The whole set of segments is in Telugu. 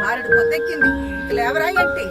ఆరుడు పొద్దెక్కింది, ఇంక లేవరా ఏంటి?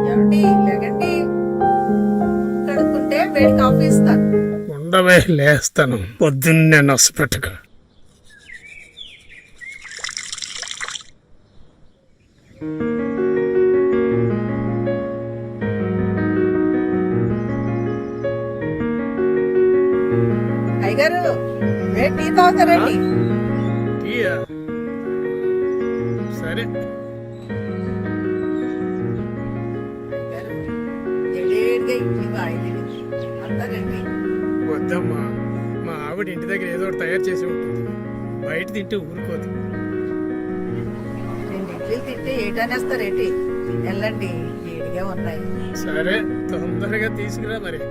ఏమండి లేకండి, కడుక్కుంటే వేడి కాఫీ ఇస్తాను. ఉండవే లేస్తాను, పొద్దున్నే నొసపెట్టక. అయ్యగారు వేడి టీ తాగుతారండి? టీయా? సరే. అయ్యగారు ఎడేడిగా ఇడ్లీ కాయలేదు అంటారండి. వద్దమ్మా, మా ఆవిడ ఇంటి దగ్గర ఏదో ఒకటి తయారు చేసి ఉంటుంది, బయట తింటే ఊరుకోదు. రెండు ఇడ్లీలు తింటే ఏటనేస్తారేంటి? వెళ్ళండి, వేడిగా ఉన్నాయి. సరే, తొందరగా తీసుకురా మరి.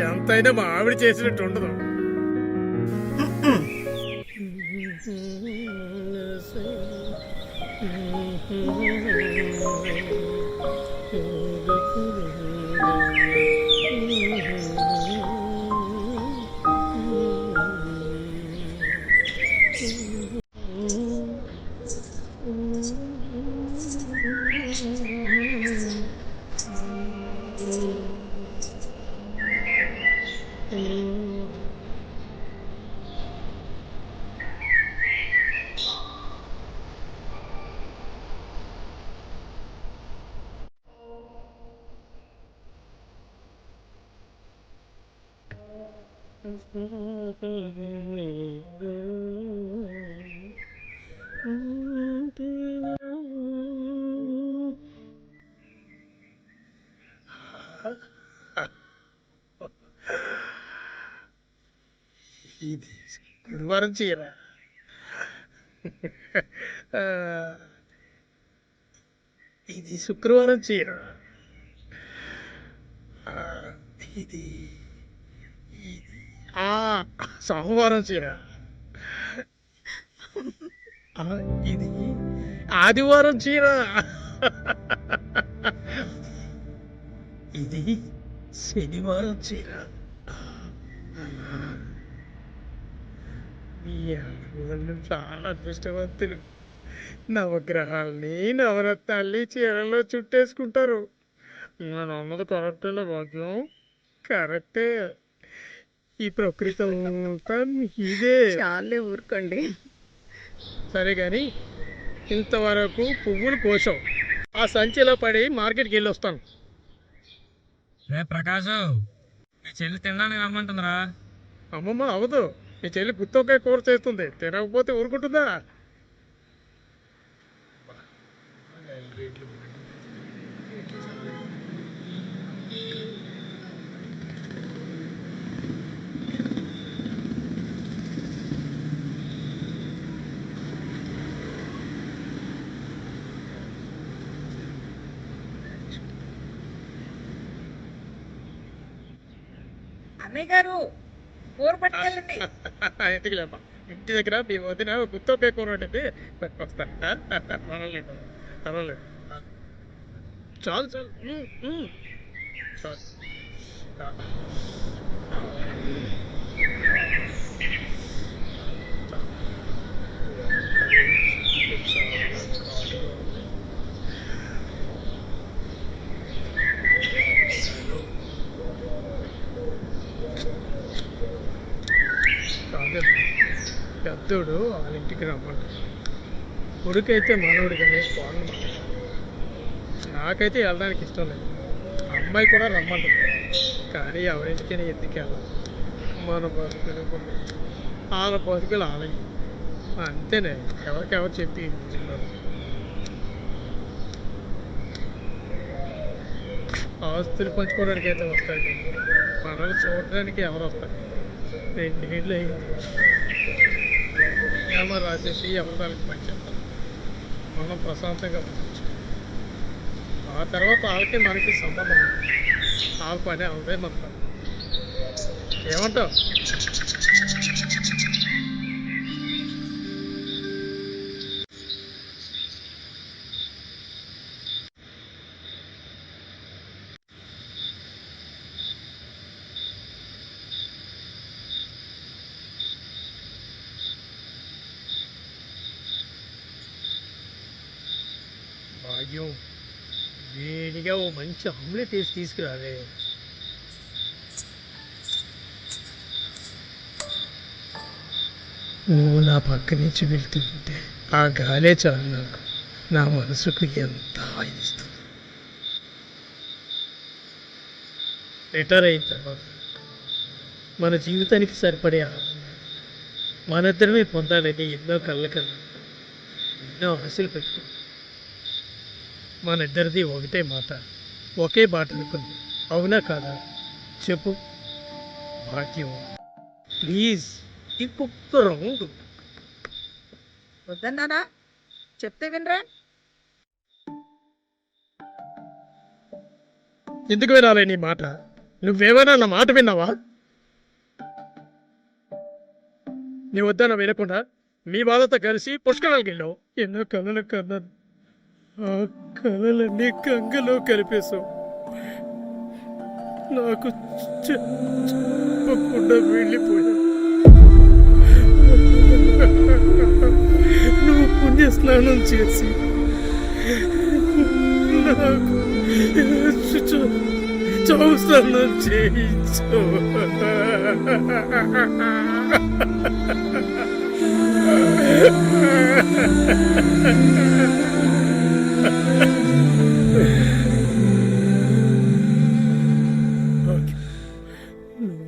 ఎంతైనా మా ఆవిడ చేసినట్టు ఉండదు. ఇది గురువారం చీర. ఇది శుక్రవారం చీర. ఇది సోమవారం చీర. ఇది ఆదివారం చీర. ఇది శనివారం చీర. వాళ్ళు చాలా అదృష్టవంతులు. నవగ్రహాల్ని నవరత్నాల్ని చీరల్లో చుట్టేసుకుంటారు. నేను అన్నది కరెక్టేనా భాగ్యం? కరెక్టే. ఈ ప్రకృతి అంతా ఇదే. చాలే ఊరుకోండి. సరే కానీ ఇంతవరకు పువ్వులు కోసాం, ఆ సంచిలో పడి మార్కెట్కి వెళ్ళి వస్తాను. రే ప్రకాశ్, మీ చెల్లి తినడానికి రమ్మంటుందిరా. అమ్మమ్మ అవదు, మీ చెల్లి గుత్తొక్కాయ కూర చేస్తుంది, తినకపోతే ఊరుకుంటుందా? అన్నయ్య గారు కూర పట్టుకెళ్ళండి. ఇంటికి లేమ్మా, ఇంటి దగ్గర మీ వదిన గుత్తొక్కాయ కూర వండింది, వస్తాను. పర్వాలేదు పర్వాలేదు, చాలు చాలు చాలు. పెద్దోడు వాళ్ళ ఇంటికి రమ్మంటాడు. కొడుకైతే మనోడు కానీ కోడలు నాకైతే వెళ్ళడానికి ఇష్టం లేదు. అమ్మాయి కూడా రమ్మంటుంది, కానీ ఎవరింటికైనా ఎందుకు వెళ్ళాలి? మన బతుకులు వాళ్ళ బతుకులు వాళ్ళవి అంతేనే. ఎవరికెవరు చెప్పి ఉన్నారు. ఆస్తులు పంచుకోవడానికి అయితే వస్తాయి, మనల్ని చూడడానికి ఎవరు వస్తారు? 2 ఏళ్ళు అయింది ఏమో రాసేసి ఎవరికి పని చెప్పాలి. మనం ప్రశాంతంగా ఉండొచ్చు. ఆ తర్వాత వాళ్ళకి మనకి సంబంధం ఉంది. వాళ్ళ పని అవదే మన పని. ఏమంటావు? భాగ్యం, వేడిగా ఓ మంచి ఆమ్లెట్ వేసి తీసుకురావే. నువ్వు నా పక్క నుంచి వెళ్తుంటే ఆ గాలే చాలు నాకు నా మనసుకు ఎంత హాయిస్తుంది. రిటైర్ అయిన తర్వాత మన జీవితానికి సరిపడే మన ఇద్దరమే పొందాలని ఎన్నో కళ్ళకన్నా ఎన్నో ఆశలు పెట్టుకున్నాం. మన ఇద్దరిది ఒకటే మాట, ఒకే మాట అనుకుంది. అవునా కాదా చెప్పు భాగ్యం? ప్లీజ్ ఇంకొక రౌండ్. వద్దన్నానా? చెప్తే వినరా? ఎందుకు వినాలి నీ మాట? నువ్వేమైనా నా మాట విన్నావా? నీ వద్దన వినకుండా మీ బాధతో కలిసి పుష్కరాలకు వెళ్ళావు. ఎన్నో కళలు కన్నాను, ఆ కళలన్నీ గంగలో కలిపేశావు. నాకు చెప్పకుండా వెళ్ళిపోయావు. నువ్వు పుణ్యస్నానం చేసి నాకు చావు స్నానం చేయించావు.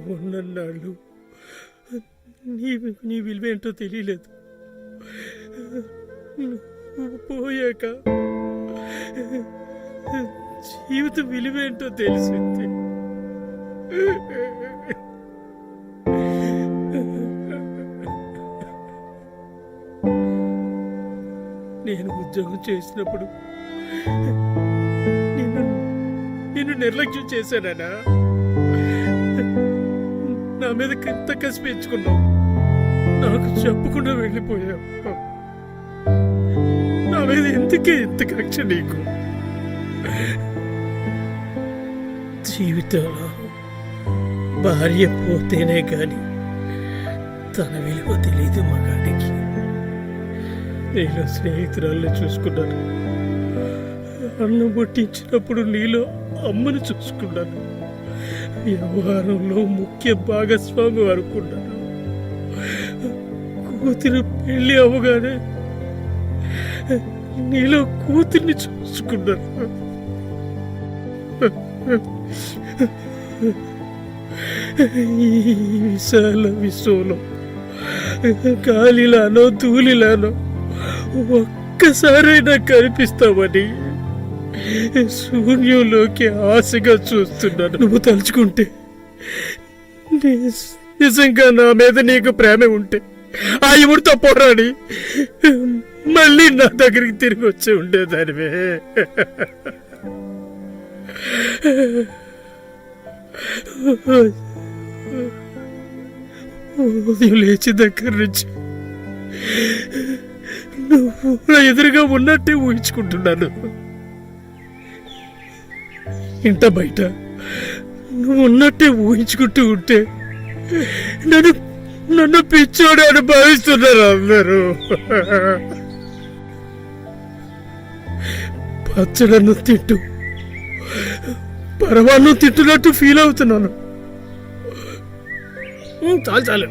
నువ్వున్నాళ్ళు నీ విలువేంటో తెలియలేదు. నువ్వు పోయాక జీవితం విలువేంటో తెలిసింది. నేను ఉద్యోగం చేసినప్పుడు నిన్ను నిర్లక్ష్యం చేశానా? నా మీద ఎంత కసి పెంచుకున్నావు. నాకు చెప్పకుండా వెళ్ళిపోయావు. నా మీద ఎందుకే ఎంత కక్ష నీకు? జీవితంలో భార్య పోతేనే కానీ తన విలువ తెలియదు మగాడికి. నేను స్నేహితురాల్ని చూసుకున్నాను. అన్నం పుట్టించినప్పుడు నీలో అమ్మను చూసుకున్నాను. వ్యవహారంలో ముఖ్య భాగస్వామి అనుకున్నాను. కూతురు పెళ్లి అవ్వగానే నీలో కూతుర్ని చూసుకున్నాను. ఈ విశాల విశ్వంలో గాలిలానో ధూళిలానో ఒక్కసారైనా కనిపిస్తామని శూన్యంలోకి ఆశగా చూస్తున్నాను. నువ్వు తలుచుకుంటే నిజంగా నా మీద నీకు ప్రేమ ఉంటే ఆ ఇవుడితో పోరాడి మళ్ళీ నా దగ్గరికి తిరిగి వచ్చి ఉండేదానివే. ఉదయం లేచి దగ్గర నుంచి నువ్వు ఎదురుగా ఉన్నట్టే ఊహించుకుంటున్నాను. ఇంట బయట నువ్వు ఉన్నట్టే ఊహించుకుంటూ ఉంటే నన్ను పిచ్చోడు అని భావిస్తున్నారు అందరూ. పచ్చడన్ను తింటూ పరమాన్నం తింటున్నట్టు ఫీల్ అవుతున్నాను. చాలు చాలు.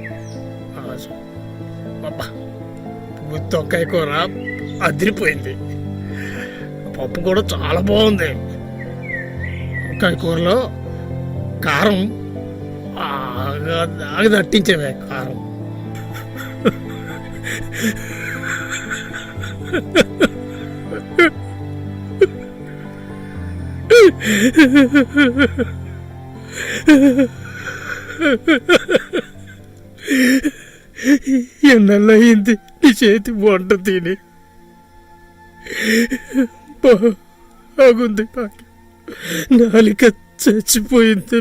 తొక్కాయ కూర అదిరిపోయింది. పప్పు కూడా చాలా బాగుంది. వంకాయ కూరలో కారం ఆగ దట్టించేవే కారం. ఎన్నెల్లయింది నీ చేతి వంట తిని. బాగుంది నాకు, నాలిక చచ్చిపోయింది.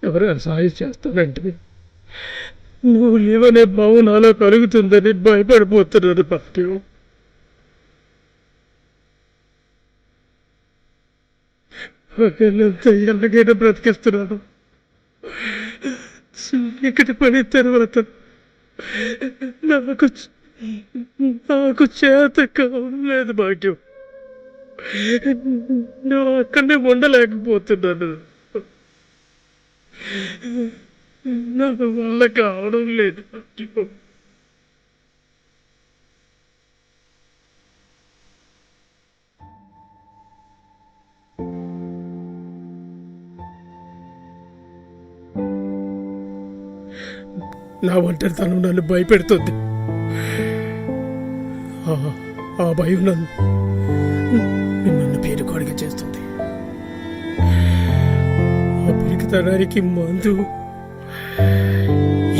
ఎవరైనా సాయం చేస్తానంటే నువ్వు లేవనే భావం నాలో కలుగుతుందని భయపడిపోతున్నాను భాగ్యం. ఒకళ్ళంతా ఎలాగైనా బ్రతికిస్తున్నాను. ఇక్కడ పడిన తర్వాత నాకు చేత కావలేదు భాగ్యం. నువ్వు అక్కడనే ఉండలేకపోతున్నాను. నా వల్ల కావడం లేదు భాగ్యం. నా ఒంటరితనం నన్ను భయపెడుతుంది. ఆ భయం నన్ను పేరుకోడిగా చేస్తుంది. ఆ పిరికితనానికి మందు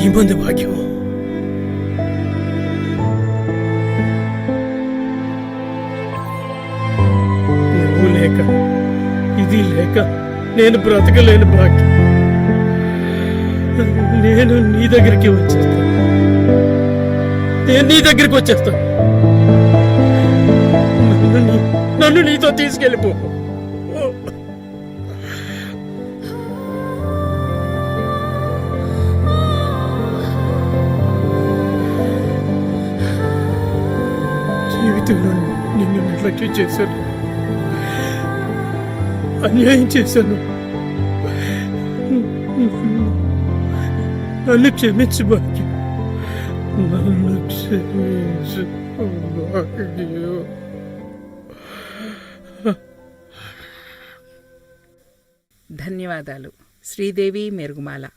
ఈ మందు భాగ్యం. నువ్వు లేక, ఇది లేక నేను బ్రతకలేను భాగ్యం. నేను నీ దగ్గరికి వచ్చేస్తాను. నన్ను నీతో తీసుకెళ్ళిపో. జీవితంలో నిన్ను నిర్లక్ష్యం చేశాను, అన్యాయం చేశాను. నన్ను క్షమించు భాగ్యం, నన్ను క్షమించు భాగ్యం. ధన్యవాదాలు. శ్రీదేవి మెరుగుమాల.